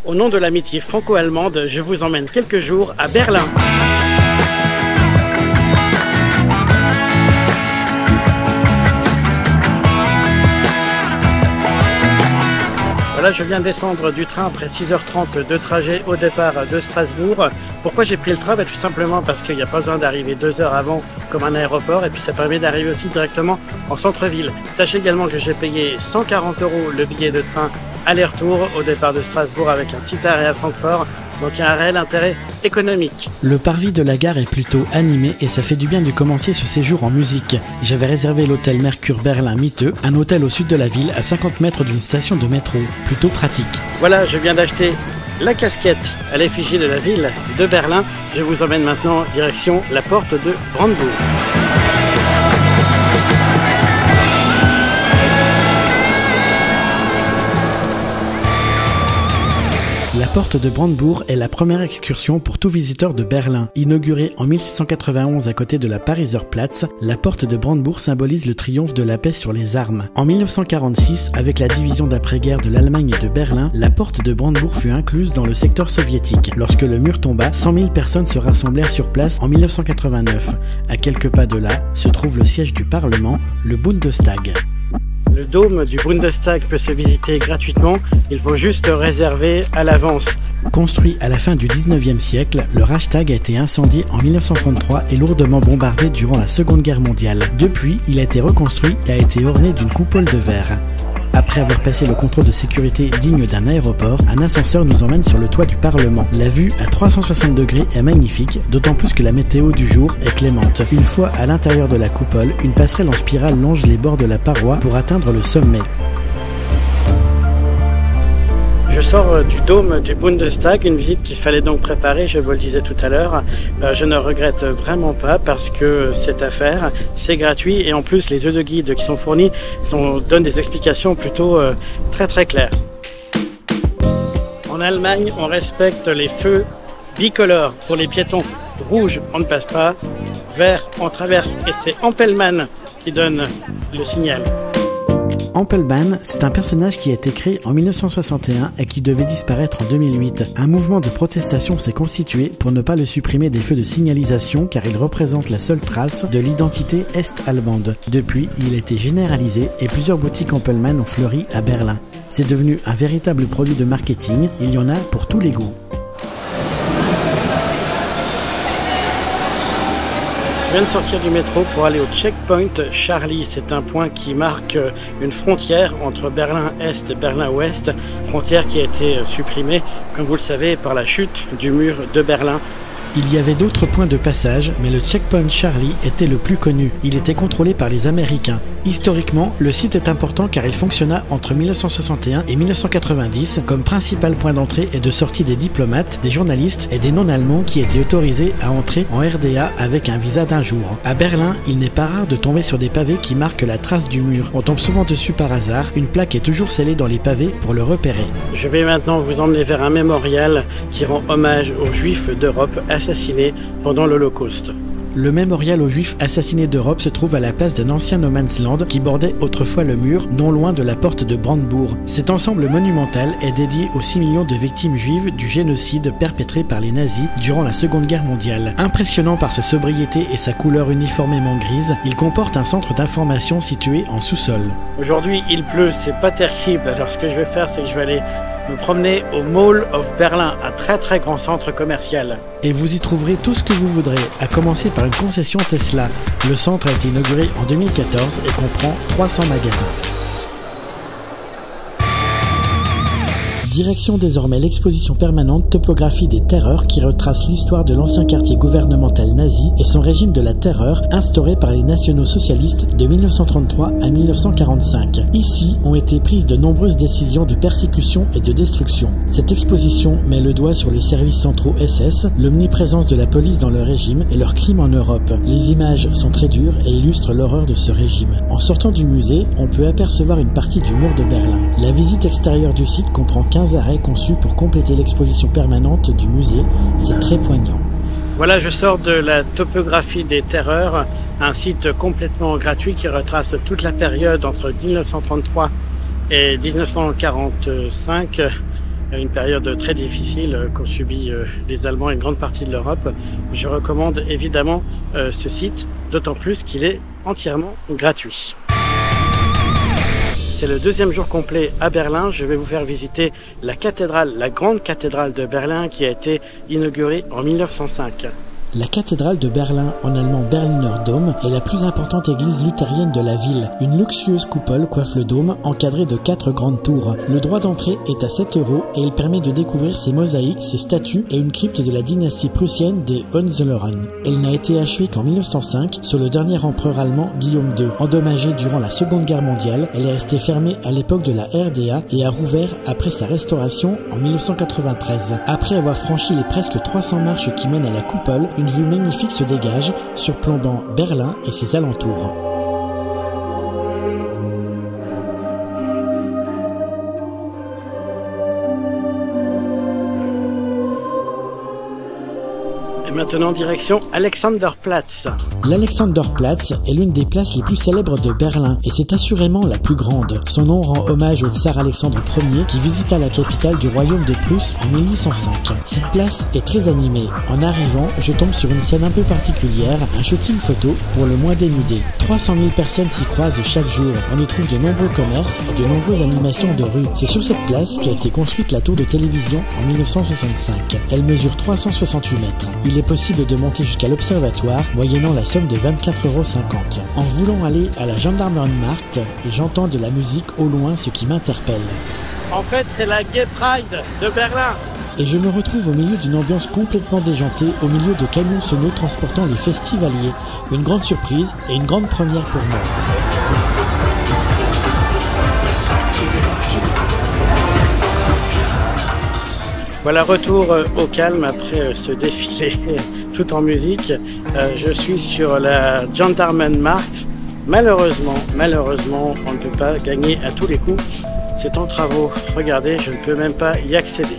Au nom de l'amitié franco-allemande, je vous emmène quelques jours à Berlin. Voilà, je viens de descendre du train après 6h30 de trajet au départ de Strasbourg. Pourquoi j'ai pris le train? Tout simplement parce qu'il n'y a pas besoin d'arriver 2 heures avant comme un aéroport et puis ça permet d'arriver aussi directement en centre-ville. Sachez également que j'ai payé 140 € le billet de train aller-retour au départ de Strasbourg avec un petit arrêt à Francfort. Donc il y a un réel intérêt économique. Le parvis de la gare est plutôt animé et ça fait du bien de commencer ce séjour en musique. J'avais réservé l'hôtel Mercure Berlin Mitte, un hôtel au sud de la ville à 50 mètres d'une station de métro. Plutôt pratique. Voilà, je viens d'acheter la casquette à l'effigie de la ville de Berlin. Je vous emmène maintenant direction la porte de Brandebourg. La porte de Brandebourg est la première excursion pour tout visiteur de Berlin. Inaugurée en 1691 à côté de la Pariser Platz, la porte de Brandebourg symbolise le triomphe de la paix sur les armes. En 1946, avec la division d'après-guerre de l'Allemagne et de Berlin, la porte de Brandebourg fut incluse dans le secteur soviétique. Lorsque le mur tomba, 100 000 personnes se rassemblèrent sur place en 1989. À quelques pas de là se trouve le siège du Parlement, le Bundestag. Le dôme du Bundestag peut se visiter gratuitement, il faut juste réserver à l'avance. Construit à la fin du 19e siècle, le Reichstag a été incendié en 1933 et lourdement bombardé durant la Seconde Guerre mondiale. Depuis, il a été reconstruit et a été orné d'une coupole de verre. Après avoir passé le contrôle de sécurité digne d'un aéroport, un ascenseur nous emmène sur le toit du Parlement. La vue à 360 degrés est magnifique, d'autant plus que la météo du jour est clémente. Une fois à l'intérieur de la coupole, une passerelle en spirale longe les bords de la paroi pour atteindre le sommet. Je sors du dôme du Bundestag, une visite qu'il fallait donc préparer, je vous le disais tout à l'heure. Je ne regrette vraiment pas parce que cette affaire, c'est gratuit et en plus les yeux de guide qui sont fournis donnent des explications plutôt très claires. En Allemagne, on respecte les feux bicolores pour les piétons. Rouge, on ne passe pas, vert, on traverse et c'est Ampelmann qui donne le signal. Ampelmann, c'est un personnage qui a été créé en 1961 et qui devait disparaître en 2008. Un mouvement de protestation s'est constitué pour ne pas le supprimer des feux de signalisation car il représente la seule trace de l'identité est-allemande. Depuis, il a été généralisé et plusieurs boutiques Ampelmann ont fleuri à Berlin. C'est devenu un véritable produit de marketing, il y en a pour tous les goûts. Je viens de sortir du métro pour aller au checkpoint Charlie. C'est un point qui marque une frontière entre Berlin-Est et Berlin-Ouest, frontière qui a été supprimée, comme vous le savez, par la chute du mur de Berlin. Il y avait d'autres points de passage, mais le checkpoint Charlie était le plus connu. Il était contrôlé par les Américains. Historiquement, le site est important car il fonctionna entre 1961 et 1990 comme principal point d'entrée et de sortie des diplomates, des journalistes et des non-allemands qui étaient autorisés à entrer en RDA avec un visa d'1 jour. À Berlin, il n'est pas rare de tomber sur des pavés qui marquent la trace du mur. On tombe souvent dessus par hasard, une plaque est toujours scellée dans les pavés pour le repérer. Je vais maintenant vous emmener vers un mémorial qui rend hommage aux Juifs d'Europe assassinés pendant l'Holocauste. Le mémorial aux Juifs assassinés d'Europe se trouve à la place d'un ancien no man's land qui bordait autrefois le mur, non loin de la porte de Brandebourg. Cet ensemble monumental est dédié aux 6 millions de victimes juives du génocide perpétré par les nazis durant la Seconde Guerre mondiale. Impressionnant par sa sobriété et sa couleur uniformément grise, il comporte un centre d'information situé en sous-sol. Aujourd'hui, il pleut, c'est pas terrible. Alors ce que je vais faire, c'est que je vais aller me promener au Mall of Berlin, un très grand centre commercial. Et vous y trouverez tout ce que vous voudrez, à commencer par une concession Tesla. Le centre a été inauguré en 2014 et comprend 300 magasins. Direction désormais l'exposition permanente Topographie des terreurs qui retrace l'histoire de l'ancien quartier gouvernemental nazi et son régime de la terreur instauré par les nationaux-socialistes de 1933 à 1945. Ici ont été prises de nombreuses décisions de persécution et de destruction. Cette exposition met le doigt sur les services centraux SS, l'omniprésence de la police dans le régime et leurs crimes en Europe. Les images sont très dures et illustrent l'horreur de ce régime. En sortant du musée, on peut apercevoir une partie du mur de Berlin. La visite extérieure du site comprend 15 arrêts conçus pour compléter l'exposition permanente du musée. C'est très poignant. Voilà, je sors de la topographie des terreurs, un site complètement gratuit qui retrace toute la période entre 1933 et 1945. une période très difficile qu'ont subi les Allemands et une grande partie de l'Europe. Je recommande évidemment ce site, d'autant plus qu'il est entièrement gratuit. C'est le deuxième jour complet à Berlin. Je vais vous faire visiter la cathédrale, la grande cathédrale de Berlin qui a été inaugurée en 1905. La cathédrale de Berlin, en allemand Berliner Dom, est la plus importante église luthérienne de la ville. Une luxueuse coupole coiffe le dôme, encadrée de 4 grandes tours. Le droit d'entrée est à 7 € et il permet de découvrir ses mosaïques, ses statues et une crypte de la dynastie prussienne des Hohenzollern. Elle n'a été achevée qu'en 1905, sous le dernier empereur allemand Guillaume II. Endommagée durant la Seconde Guerre mondiale, elle est restée fermée à l'époque de la RDA et a rouvert après sa restauration en 1993. Après avoir franchi les presque 300 marches qui mènent à la coupole, une vue magnifique se dégage, surplombant Berlin et ses alentours. Et maintenant, direction Alexanderplatz. L'Alexanderplatz est l'une des places les plus célèbres de Berlin et c'est assurément la plus grande. Son nom rend hommage au tsar Alexandre Ier qui visita la capitale du royaume de Prusse en 1805. Cette place est très animée. En arrivant, je tombe sur une scène un peu particulière, un shooting photo pour le mois dénudé. 300 000 personnes s'y croisent chaque jour. On y trouve de nombreux commerces et de nombreuses animations de rue. C'est sur cette place qu'a été construite la tour de télévision en 1965. Elle mesure 368 mètres. Il est possible de monter jusqu'à l'observatoire moyennant la somme de 24,50 €. En voulant aller à la Gendarmenmarkt, j'entends de la musique au loin, ce qui m'interpelle. En fait, c'est la Gay Pride de Berlin. Et je me retrouve au milieu d'une ambiance complètement déjantée, au milieu de camions sonores transportant les festivaliers. Une grande surprise et une grande première pour moi. Voilà, retour au calme après ce défilé tout en musique. Je suis sur la Gendarmenmarkt. Malheureusement, on ne peut pas gagner à tous les coups. C'est en travaux. Regardez, je ne peux même pas y accéder.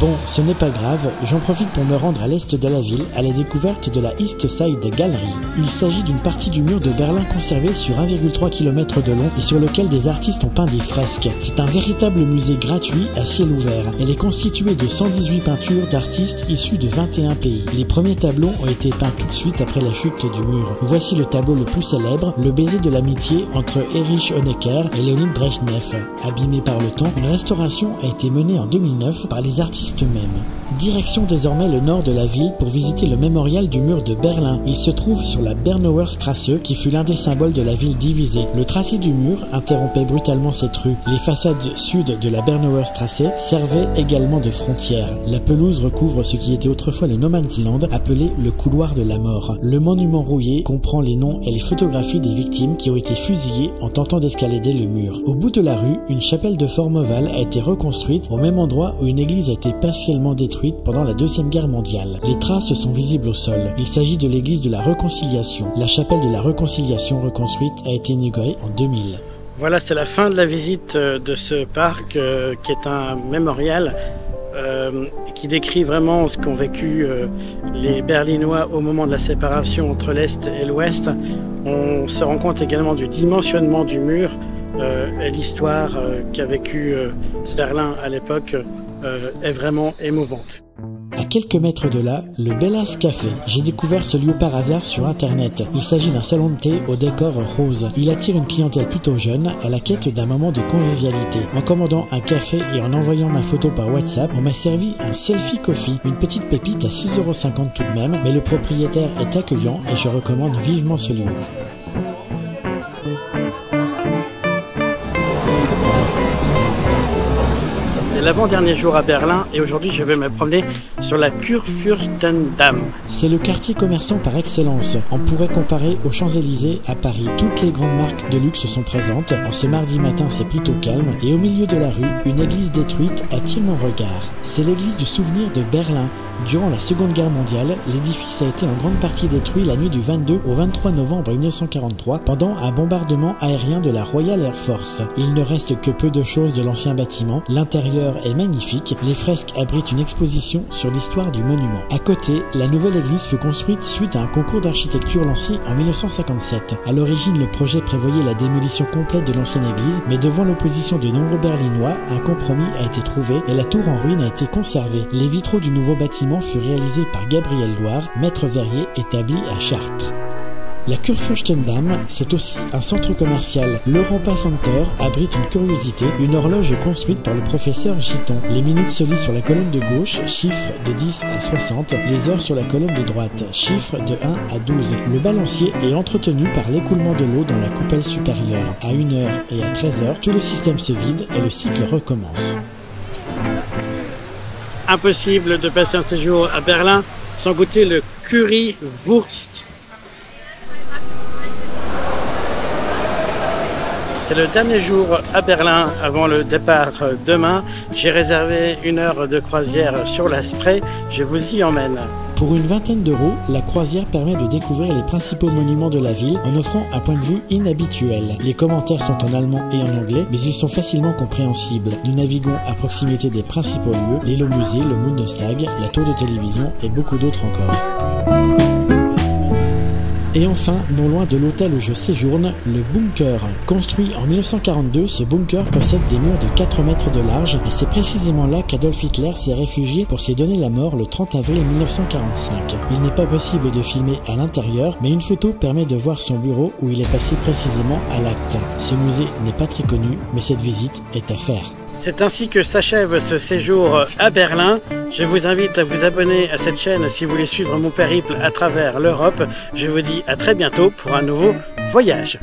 Bon, ce n'est pas grave, j'en profite pour me rendre à l'est de la ville, à la découverte de la East Side Gallery. Il s'agit d'une partie du mur de Berlin conservée sur 1,3 km de long et sur lequel des artistes ont peint des fresques. C'est un véritable musée gratuit à ciel ouvert. Elle est constituée de 118 peintures d'artistes issus de 21 pays. Les premiers tableaux ont été peints tout de suite après la chute du mur. Voici le tableau le plus célèbre, le baiser de l'amitié entre Erich Honecker et Léonid Brejnev. Abîmé par le temps, une restauration a été menée en 2009 par les artistes eux-mêmes. Direction désormais le nord de la ville pour visiter le mémorial du mur de Berlin. Il se trouve sur la Bernauer Straße qui fut l'un des symboles de la ville divisée. Le tracé du mur interrompait brutalement cette rue. Les façades sud de la Bernauer Straße servaient également de frontière. La pelouse recouvre ce qui était autrefois le No Man's Land, appelé le couloir de la mort. Le monument rouillé comprend les noms et les photographies des victimes qui ont été fusillées en tentant d'escalader le mur. Au bout de la rue, une chapelle de forme ovale a été reconstruite au même endroit où une église a été partiellement détruite pendant la Deuxième Guerre mondiale. Les traces sont visibles au sol. Il s'agit de l'église de la Réconciliation. La chapelle de la Réconciliation reconstruite a été inaugurée en 2000. Voilà, c'est la fin de la visite de ce parc qui est un mémorial qui décrit vraiment ce qu'ont vécu les Berlinois au moment de la séparation entre l'Est et l'Ouest. On se rend compte également du dimensionnement du mur et l'histoire qu'a vécu Berlin à l'époque est vraiment émouvante. À quelques mètres de là, le Bellas Café. J'ai découvert ce lieu par hasard sur internet. Il s'agit d'un salon de thé au décor rose. Il attire une clientèle plutôt jeune à la quête d'un moment de convivialité. En commandant un café et en envoyant ma photo par WhatsApp, on m'a servi un selfie coffee. Une petite pépite à 6,50 € tout de même, mais le propriétaire est accueillant et je recommande vivement ce lieu. C'est l'avant-dernier jour à Berlin et aujourd'hui je vais me promener sur la Kurfürstendamm. C'est le quartier commerçant par excellence. On pourrait comparer aux Champs-Élysées à Paris. Toutes les grandes marques de luxe sont présentes. En ce mardi matin, c'est plutôt calme. Et au milieu de la rue, une église détruite attire mon regard. C'est l'église du souvenir de Berlin. Durant la Seconde Guerre mondiale, l'édifice a été en grande partie détruit la nuit du 22 au 23 novembre 1943 pendant un bombardement aérien de la Royal Air Force. Il ne reste que peu de choses de l'ancien bâtiment. L'intérieur l'intérieur est magnifique. Les fresques abritent une exposition sur l'histoire du monument. À côté, la nouvelle église fut construite suite à un concours d'architecture lancé en 1957. À l'origine, le projet prévoyait la démolition complète de l'ancienne église, mais devant l'opposition de nombreux Berlinois, un compromis a été trouvé et la tour en ruine a été conservée. Les vitraux du nouveau bâtiment furent réalisés par Gabriel Loire, maître verrier établi à Chartres. La Kurfürstendamm, c'est aussi un centre commercial. Le Rampa Center abrite une curiosité, une horloge construite par le professeur Giton. Les minutes se lisent sur la colonne de gauche, chiffres de 10 à 60, les heures sur la colonne de droite, chiffres de 1 à 12. Le balancier est entretenu par l'écoulement de l'eau dans la coupelle supérieure. À 1h et à 13h, tout le système se vide et le cycle recommence. Impossible de passer un séjour à Berlin sans goûter le Currywurst. C'est le dernier jour à Berlin avant le départ demain. J'ai réservé 1 heure de croisière sur la Spree. Je vous y emmène. Pour une vingtaine d'euros, la croisière permet de découvrir les principaux monuments de la ville en offrant un point de vue inhabituel. Les commentaires sont en allemand et en anglais, mais ils sont facilement compréhensibles. Nous naviguons à proximité des principaux lieux, l'Elo Musée, le Bundestag, la tour de télévision et beaucoup d'autres encore. Et enfin, non loin de l'hôtel où je séjourne, le bunker. Construit en 1942, ce bunker possède des murs de 4 mètres de large et c'est précisément là qu'Adolf Hitler s'est réfugié pour s'y donner la mort le 30 avril 1945. Il n'est pas possible de filmer à l'intérieur, mais une photo permet de voir son bureau où il est passé précisément à l'acte. Ce musée n'est pas très connu, mais cette visite est à faire. C'est ainsi que s'achève ce séjour à Berlin. Je vous invite à vous abonner à cette chaîne si vous voulez suivre mon périple à travers l'Europe. Je vous dis à très bientôt pour un nouveau voyage.